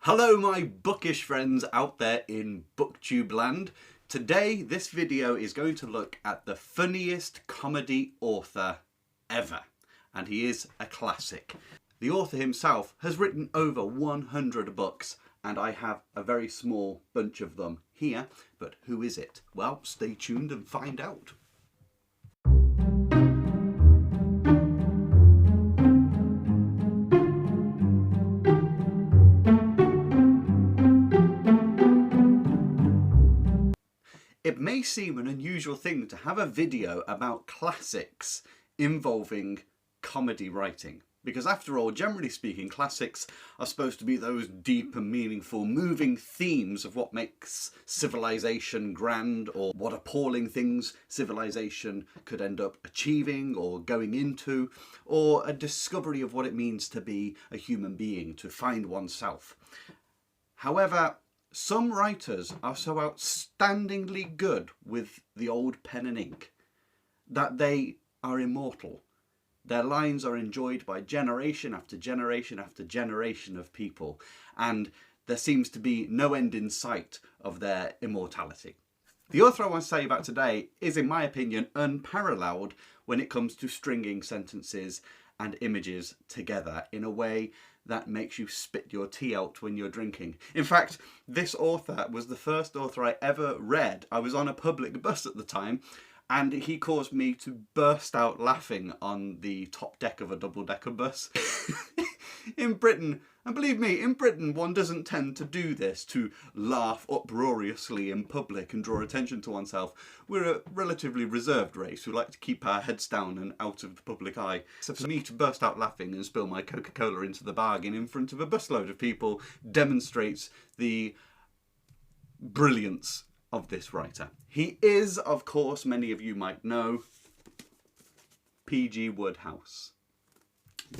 Hello my bookish friends out there in booktube land. Today this video is going to look at the funniest comedy author ever, and he is a classic. The author himself has written over 100 books and I have a very small bunch of them here, but who is it? Well, stay tuned and find out. It may seem an unusual thing to have a video about classics involving comedy writing, because after all, generally speaking, classics are supposed to be those deep and meaningful, moving themes of what makes civilization grand, or what appalling things civilization could end up achieving or going into, or a discovery of what it means to be a human being, to find oneself. However, some writers are so outstandingly good with the old pen and ink that they are immortal. Their lines are enjoyed by generation after generation after generation of people, and there seems to be no end in sight of their immortality. The author I want to tell you about today is, in my opinion, unparalleled when it comes to stringing sentences and images together in a way that makes you spit your tea out when you're drinking. In fact, this author was the first author I ever read. I was on a public bus at the time, and he caused me to burst out laughing on the top deck of a double-decker bus. In Britain, and believe me, in Britain one doesn't tend to do this, to laugh uproariously in public and draw attention to oneself. We're a relatively reserved race who like to keep our heads down and out of the public eye. So for me to burst out laughing and spill my Coca-Cola into the bargain in front of a busload of people demonstrates the brilliance of this writer. He is, of course, many of you might know, P G Wodehouse.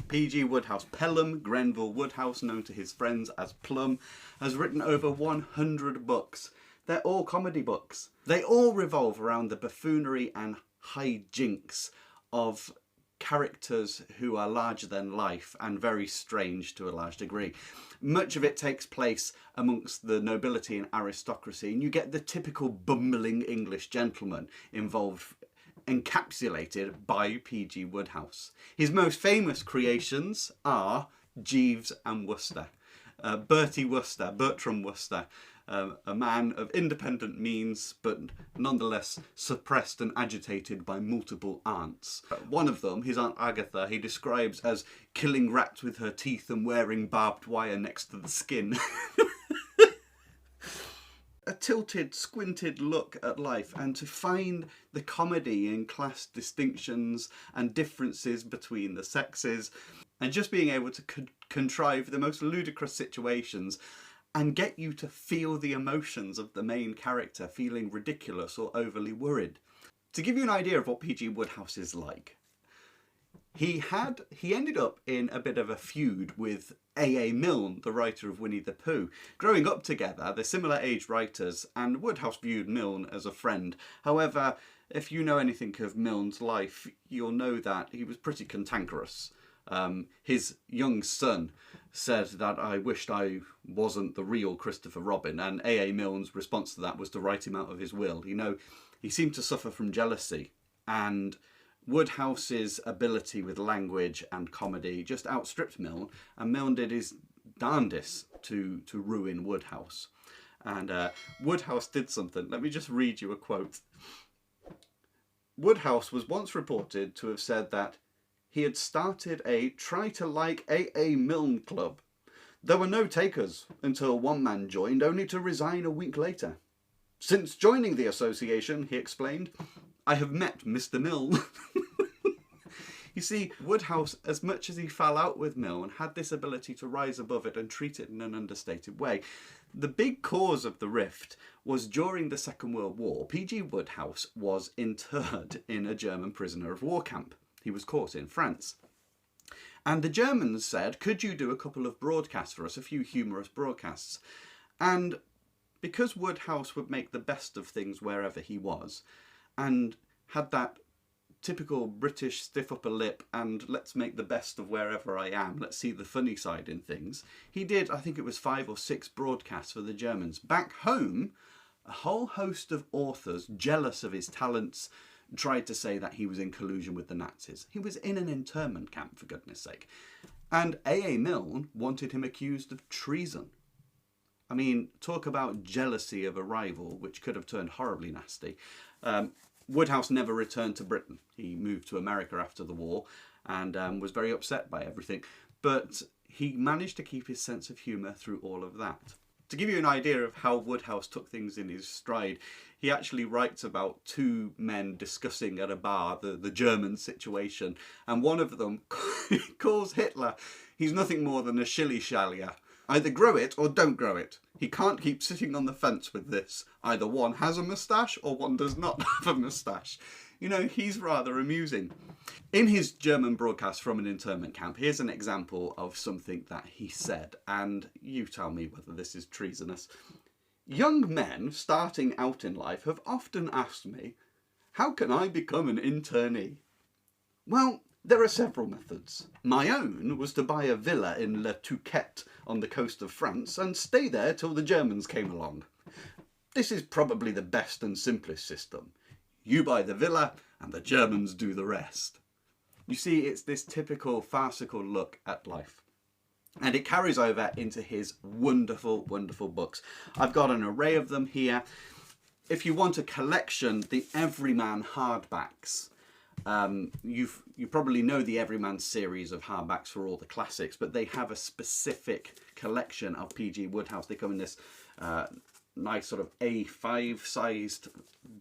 P G Wodehouse, Pelham Grenville Wodehouse, known to his friends as Plum, has written over 100 books. They're all comedy books. They all revolve around the buffoonery and hijinks of characters who are larger than life and very strange to a large degree. Much of it takes place amongst the nobility and aristocracy, and you get the typical bumbling English gentleman involved, encapsulated by P G Wodehouse. His most famous creations are Jeeves and Wooster. Bertie Wooster, Bertram Wooster, a man of independent means but nonetheless suppressed and agitated by multiple aunts. One of them, his Aunt Agatha, he describes as killing rats with her teeth and wearing barbed wire next to the skin. A tilted, squinted look at life, and to find the comedy in class distinctions and differences between the sexes, and just being able to contrive the most ludicrous situations and get you to feel the emotions of the main character feeling ridiculous or overly worried. To give you an idea of what P G Wodehouse is like, he ended up in a bit of a feud with A. Milne, the writer of Winnie the Pooh. Growing up together, they're similar age writers, and Wodehouse viewed Milne as a friend. However, if you know anything of Milne's life, you'll know that he was pretty cantankerous. His young son said that I wished I wasn't the real Christopher Robin, and A. Milne's response to that was to write him out of his will. You know, he seemed to suffer from jealousy, and Wodehouse's ability with language and comedy just outstripped Milne, and Milne did his darndest to ruin Wodehouse. And Wodehouse did something. Let me just read you a quote. Wodehouse was once reported to have said that he had started a try-to-like A. Milne club. There were no takers until one man joined, only to resign a week later. Since joining the association, he explained, I have met Mr. Milne. You see, Wodehouse, as much as he fell out with Milne, had this ability to rise above it and treat it in an understated way. The big cause of the rift was during the Second World War. P G Wodehouse was interred in a German prisoner of war camp. He was caught in France. And the Germans said, could you do a couple of broadcasts for us, a few humorous broadcasts? And because Wodehouse would make the best of things wherever he was, and had that typical British stiff upper lip and let's make the best of wherever I am, let's see the funny side in things. He did, I think it was 5 or 6 broadcasts for the Germans. Back home, a whole host of authors, jealous of his talents, tried to say that he was in collusion with the Nazis. He was in an internment camp, for goodness sake. And A.A. Milne wanted him accused of treason. I mean, talk about jealousy of a rival, which could have turned horribly nasty. Wodehouse never returned to Britain. He moved to America after the war and was very upset by everything. But he managed to keep his sense of humour through all of that. To give you an idea of how Wodehouse took things in his stride, he actually writes about 2 men discussing at a bar the German situation, and one of them calls Hitler, he's nothing more than a shilly-shallier. Either grow it or don't grow it. He can't keep sitting on the fence with this. Either one has a moustache or one does not have a moustache. You know, he's rather amusing. In his German broadcast from an internment camp, here's an example of something that he said, and you tell me whether this is treasonous. Young men starting out in life have often asked me, how can I become an internee? Well, there are several methods. My own was to buy a villa in Le Touquet on the coast of France and stay there till the Germans came along. This is probably the best and simplest system. You buy the villa and the Germans do the rest. You see, it's this typical farcical look at life. And it carries over into his wonderful, wonderful books. I've got an array of them here. If you want a collection, the Everyman hardbacks. You probably know the Everyman series of hardbacks for all the classics, but they have a specific collection of P G Wodehouse. They come in this nice sort of A5 sized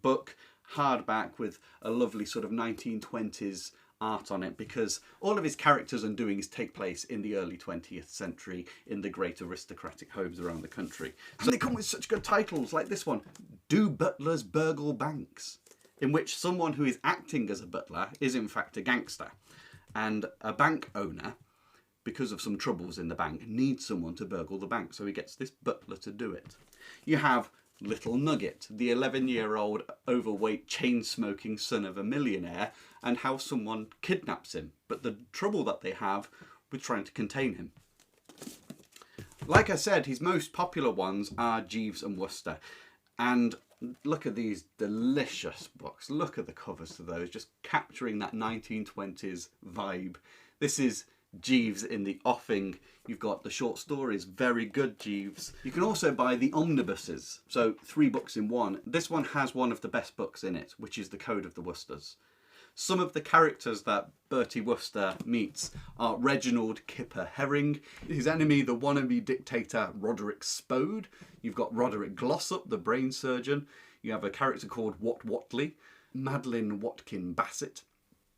book, hardback with a lovely sort of 1920s art on it, because all of his characters and doings take place in the early 20th century in the great aristocratic homes around the country. So they come with such good titles like this one, Do Butlers Burgle Banks?, in which someone who is acting as a butler is in fact a gangster. And a bank owner, because of some troubles in the bank, needs someone to burgle the bank, so he gets this butler to do it. You have Little Nugget, the 11-year-old overweight chain-smoking son of a millionaire, and how someone kidnaps him, but the trouble that they have with trying to contain him. Like I said, his most popular ones are Jeeves and Wooster, and look at these delicious books. Look at the covers to those, just capturing that 1920s vibe. This is Jeeves in the offing. You've got the short stories, very good Jeeves. You can also buy the omnibuses, so 3 books in one. This one has one of the best books in it, which is The Code of the Woosters. Some of the characters that Bertie Wooster meets are Reginald Kipper Herring, his enemy the wannabe dictator Roderick Spode. You've got Roderick Glossop, the brain surgeon. You have a character called Wat Watley, Madeline Watkin Bassett,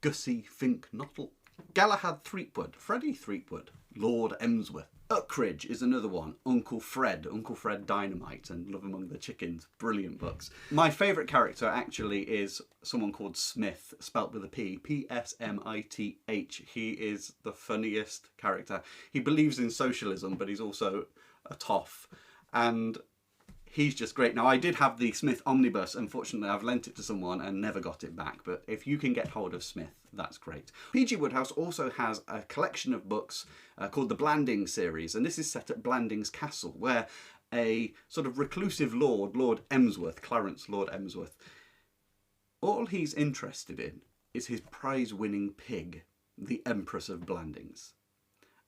Gussie Fink Nottle, Galahad Threepwood, Freddie Threepwood, Lord Emsworth. Ukridge is another one, Uncle Fred Dynamite, and Love Among the Chickens, brilliant books. My favourite character actually is someone called Smith, spelt with a P, P-S-M-I-T-H. He is the funniest character. He believes in socialism, but he's also a toff, and he's just great. Now, I did have the Smith omnibus. Unfortunately, I've lent it to someone and never got it back, but if you can get hold of Smith, that's great. P G Wodehouse also has a collection of books called the Blandings series, and this is set at Blandings Castle, where a sort of reclusive lord, Lord Emsworth, Clarence Lord Emsworth, all he's interested in is his prize-winning pig, the Empress of Blandings.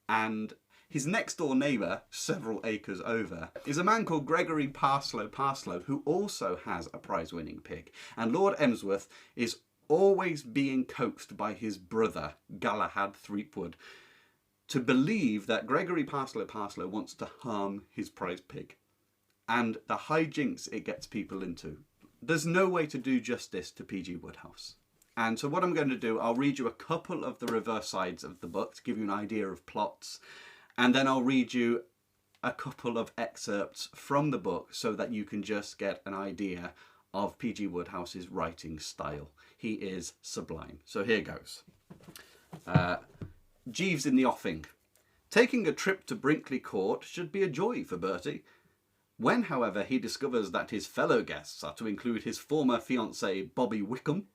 And his next-door neighbour, several acres over, is a man called Gregory Parslow, who also has a prize-winning pig. And Lord Emsworth is always being coaxed by his brother, Galahad Threepwood, to believe that Gregory Parslow wants to harm his prize pig. And the hijinks it gets people into. There's no way to do justice to P G Wodehouse. And so what I'm going to do, I'll read you a couple of the reverse sides of the book to give you an idea of plots. And then I'll read you a couple of excerpts from the book so that you can just get an idea of P G Wodehouse's writing style. He is sublime. So here goes. Jeeves in the offing. Taking a trip to Brinkley Court should be a joy for Bertie. When, however, he discovers that his fellow guests are to include his former fiancée Bobby Wickham,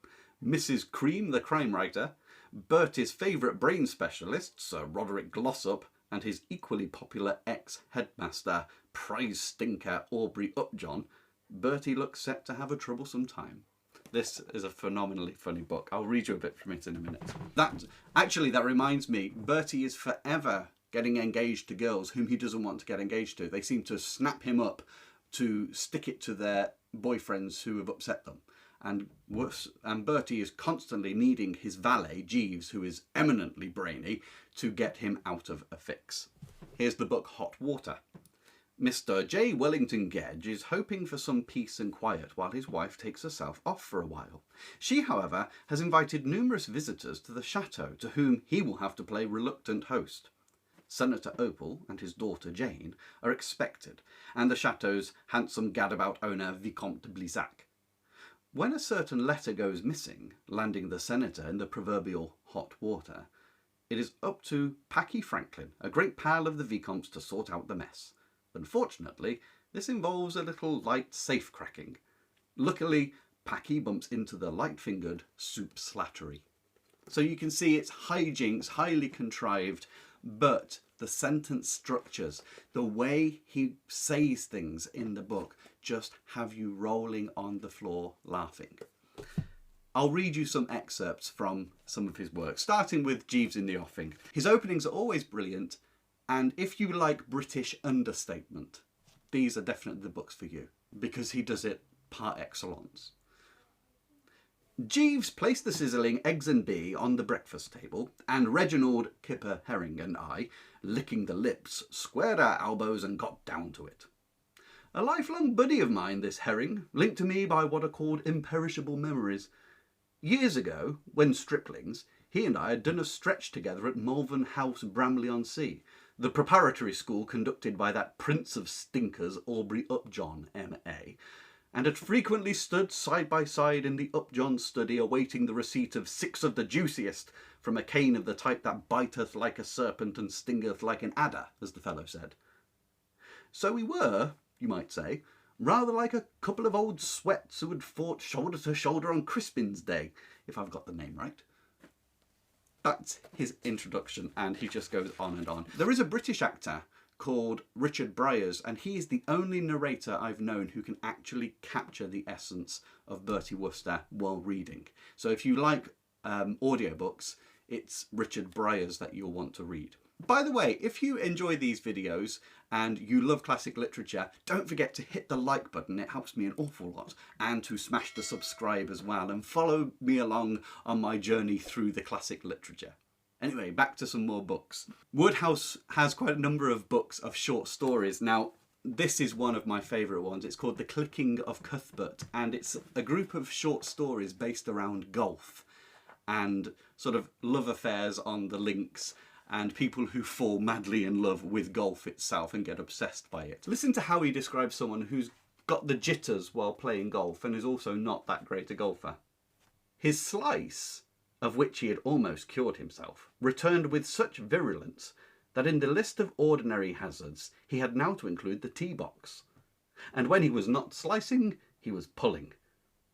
Mrs. Cream, the crime writer, Bertie's favourite brain specialist, Sir Roderick Glossop, and his equally popular ex-headmaster, prize stinker Aubrey Upjohn, Bertie looks set to have a troublesome time. This is a phenomenally funny book. I'll read you a bit from it in a minute. That reminds me, Bertie is forever getting engaged to girls whom he doesn't want to get engaged to. They seem to snap him up to stick it to their boyfriends who have upset them. And Bertie is constantly needing his valet, Jeeves, who is eminently brainy, to get him out of a fix. Here's the book Hot Water. Mr. J. Wellington Gedge is hoping for some peace and quiet while his wife takes herself off for a while. She, however, has invited numerous visitors to the chateau to whom he will have to play reluctant host. Senator Opal and his daughter Jane are expected, and the chateau's handsome gadabout owner Vicomte de Blizac. When a certain letter goes missing, landing the senator in the proverbial hot water, it is up to Packy Franklin, a great pal of the Vicomte's, to sort out the mess. Unfortunately, this involves a little light safe-cracking. Luckily, Packy bumps into the light-fingered Soup Slattery. So you can see it's hijinks, highly contrived, but the sentence structures, the way he says things in the book, just have you rolling on the floor laughing. I'll read you some excerpts from some of his work, starting with Jeeves in the Offing. His openings are always brilliant, and if you like British understatement, these are definitely the books for you, because he does it par excellence. Jeeves placed the sizzling eggs and bee on the breakfast table, and Reginald Kipper Herring and I, licking the lips, squared our elbows and got down to it. A lifelong buddy of mine, this Herring, linked to me by what are called imperishable memories. Years ago, when striplings, he and I had done a stretch together at Malvern House, Bramley-on-Sea, the preparatory school conducted by that prince of stinkers, Aubrey Upjohn, M.A., and had frequently stood side by side in the Upjohn study awaiting the receipt of 6 of the juiciest from a cane of the type that biteth like a serpent and stingeth like an adder, as the fellow said. So we were, you might say, rather like a couple of old sweats who had fought shoulder to shoulder on Crispin's Day, if I've got the name right. That's his introduction, and he just goes on and on. There is a British actor called Richard Briers, and he is the only narrator I've known who can actually capture the essence of Bertie Wooster while reading. So if you like audiobooks, it's Richard Briers that you'll want to read. By the way, if you enjoy these videos and you love classic literature, don't forget to hit the like button, it helps me an awful lot, and to smash the subscribe as well, and follow me along on my journey through the classic literature. Anyway, back to some more books. Wodehouse has quite a number of books of short stories. Now, this is one of my favourite ones. It's called The Clicking of Cuthbert, and it's a group of short stories based around golf and sort of love affairs on the links and people who fall madly in love with golf itself and get obsessed by it. Listen to how he describes someone who's got the jitters while playing golf and is also not that great a golfer. His slice, of which he had almost cured himself, returned with such virulence that in the list of ordinary hazards he had now to include the tee box. And when he was not slicing, he was pulling.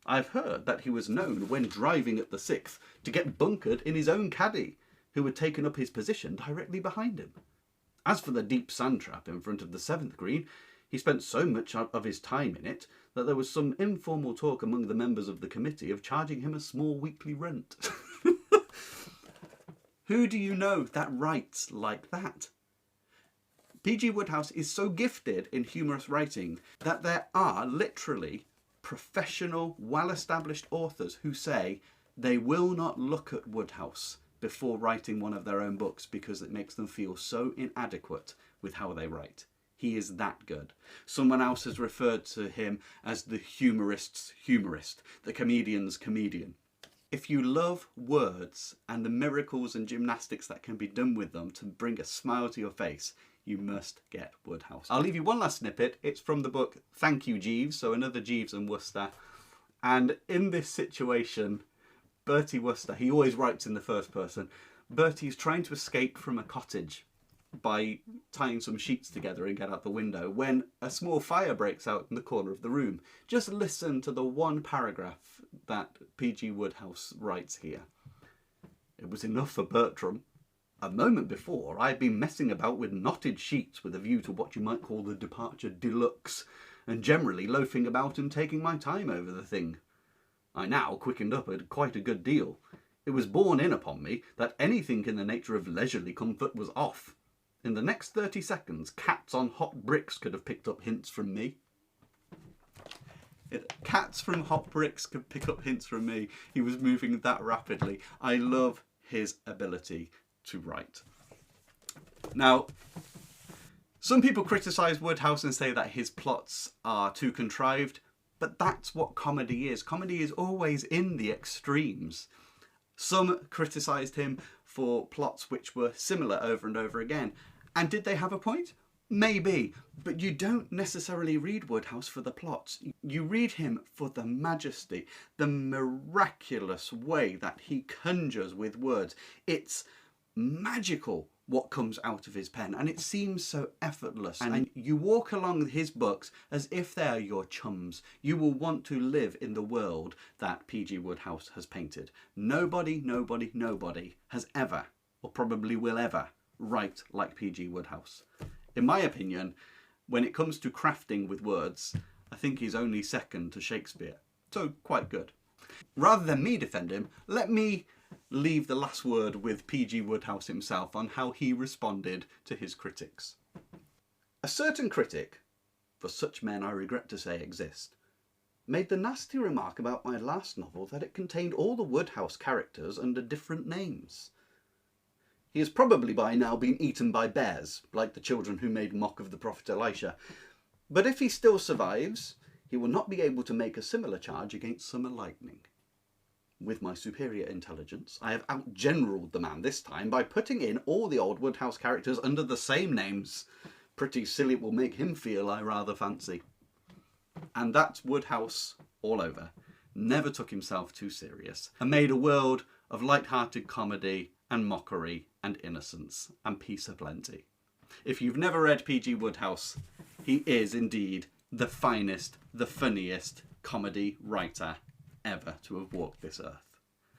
I've heard that he was known, when driving at the 6th, to get bunkered in his own caddy, who had taken up his position directly behind him. As for the deep sand trap in front of the 7th green, he spent so much of his time in it that there was some informal talk among the members of the committee of charging him a small weekly rent. Who do you know that writes like that? P G Wodehouse is so gifted in humorous writing that there are literally professional, well-established authors who say they will not look at Wodehouse before writing one of their own books because it makes them feel so inadequate with how they write. He is that good. Someone else has referred to him as the humorist's humorist, the comedian's comedian. If you love words and the miracles and gymnastics that can be done with them to bring a smile to your face, you must get Wodehouse. I'll leave you one last snippet. It's from the book Thank You, Jeeves, so another Jeeves and Wooster. And in this situation, Bertie Wooster, he always writes in the first person, Bertie's trying to escape from a cottage by tying some sheets together and get out the window when a small fire breaks out in the corner of the room. Just listen to the one paragraph that P G Wodehouse writes here. It was enough for Bertram. A moment before, I had been messing about with knotted sheets with a view to what you might call the departure deluxe, and generally loafing about and taking my time over the thing. I now quickened up quite a good deal. It was borne in upon me that anything in the nature of leisurely comfort was off. In the next 30 seconds, cats on hot bricks could have picked up hints from me. Cats from hot bricks could pick up hints from me. He was moving that rapidly. I love his ability to write. Now, some people criticise Wodehouse and say that his plots are too contrived, but that's what comedy is. Comedy is always in the extremes. Some criticised him for plots which were similar over and over again. And did they have a point? Maybe, but you don't necessarily read Wodehouse for the plots. You read him for the majesty, the miraculous way that he conjures with words. It's magical what comes out of his pen, and it seems so effortless. And you walk along his books as if they're your chums. You will want to live in the world that P G Wodehouse has painted. Nobody has ever, or probably will ever, write like P G Wodehouse. In my opinion, when it comes to crafting with words, I think he's only second to Shakespeare. So quite good. Rather than me defend him, let me leave the last word with P G Wodehouse himself on how he responded to his critics. A certain critic, for such men I regret to say exist, made the nasty remark about my last novel that it contained all the Wodehouse characters under different names. He has probably by now been eaten by bears, like the children who made mock of the prophet Elisha. But if he still survives, he will not be able to make a similar charge against summer lightning. With my superior intelligence, I have outgeneraled the man this time by putting in all the old Wodehouse characters under the same names. Pretty silly it will make him feel, I rather fancy. And that's Wodehouse all over. Never took himself too serious, and made a world of light-hearted comedy and mockery and innocence and peace aplenty. If you've never read P G Wodehouse, he is indeed the finest, the funniest comedy writer ever to have walked this earth.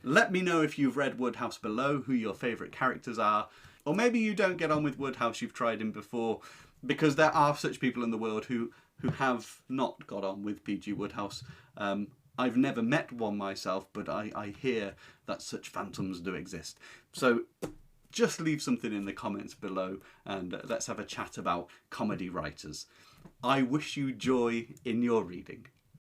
Let me know if you've read Wodehouse below, who your favourite characters are, or maybe you don't get on with Wodehouse, you've tried him before, because there are such people in the world who have not got on with P G Wodehouse. I've never met one myself, but I hear that such phantoms do exist. So just leave something in the comments below and let's have a chat about comedy writers. I wish you joy in your reading.